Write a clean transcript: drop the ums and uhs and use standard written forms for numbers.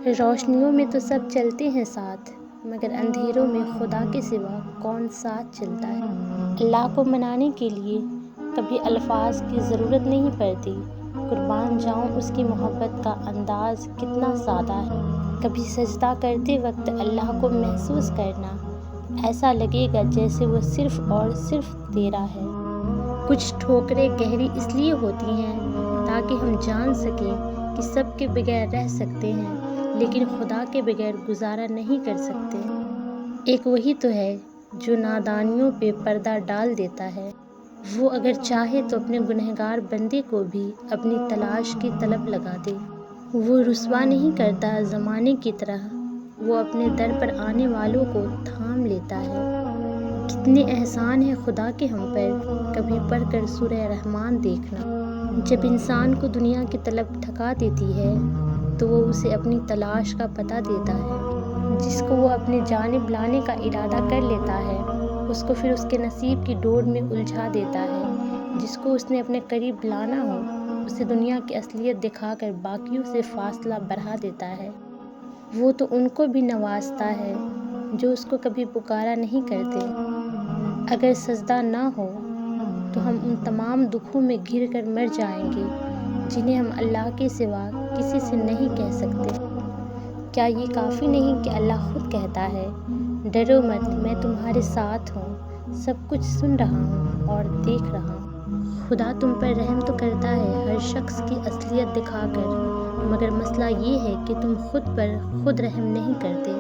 روشنیوں میں تو سب چلتے ہیں ساتھ، مگر اندھیروں میں خدا کے سوا کون ساتھ چلتا ہے۔ اللہ کو منانے کے لیے کبھی الفاظ کی ضرورت نہیں پڑتی، قربان جاؤں اس کی محبت کا انداز کتنا سادہ ہے۔ کبھی سجدہ کرتے وقت اللہ کو محسوس کرنا، ایسا لگے گا جیسے وہ صرف اور صرف تیرا ہے۔ کچھ ٹھوکریں گہری اس لیے ہوتی ہیں تاکہ ہم جان سکیں کہ سب کے بغیر رہ سکتے ہیں لیکن خدا کے بغیر گزارا نہیں کر سکتے۔ ایک وہی تو ہے جو نادانیوں پہ پردہ ڈال دیتا ہے۔ وہ اگر چاہے تو اپنے گنہگار بندے کو بھی اپنی تلاش کی طلب لگا دے۔ وہ رسوا نہیں کرتا زمانے کی طرح، وہ اپنے در پر آنے والوں کو تھام لیتا ہے۔ کتنے احسان ہیں خدا کے ہم پر، کبھی پڑھ کر سورہ رحمان دیکھنا۔ جب انسان کو دنیا کی طلب تھکا دیتی ہے تو وہ اسے اپنی تلاش کا پتہ دیتا ہے۔ جس کو وہ اپنی جانب لانے کا ارادہ کر لیتا ہے اس کو پھر اس کے نصیب کی ڈور میں الجھا دیتا ہے۔ جس کو اس نے اپنے قریب لانا ہو اسے دنیا کی اصلیت دکھا کر باقیوں سے فاصلہ بڑھا دیتا ہے۔ وہ تو ان کو بھی نوازتا ہے جو اس کو کبھی پکارا نہیں کرتے۔ اگر سجدہ نہ ہو تو ہم ان تمام دکھوں میں گھر کر مر جائیں گے جنہیں ہم اللہ کے سوا کسی سے نہیں کہہ سکتے۔ کیا یہ کافی نہیں کہ اللہ خود کہتا ہے، ڈرو مت، میں تمہارے ساتھ ہوں، سب کچھ سن رہا ہوں اور دیکھ رہا ہوں۔ خدا تم پر رحم تو کرتا ہے ہر شخص کی اصلیت دکھا کر، مگر مسئلہ یہ ہے کہ تم خود پر خود رحم نہیں کرتے۔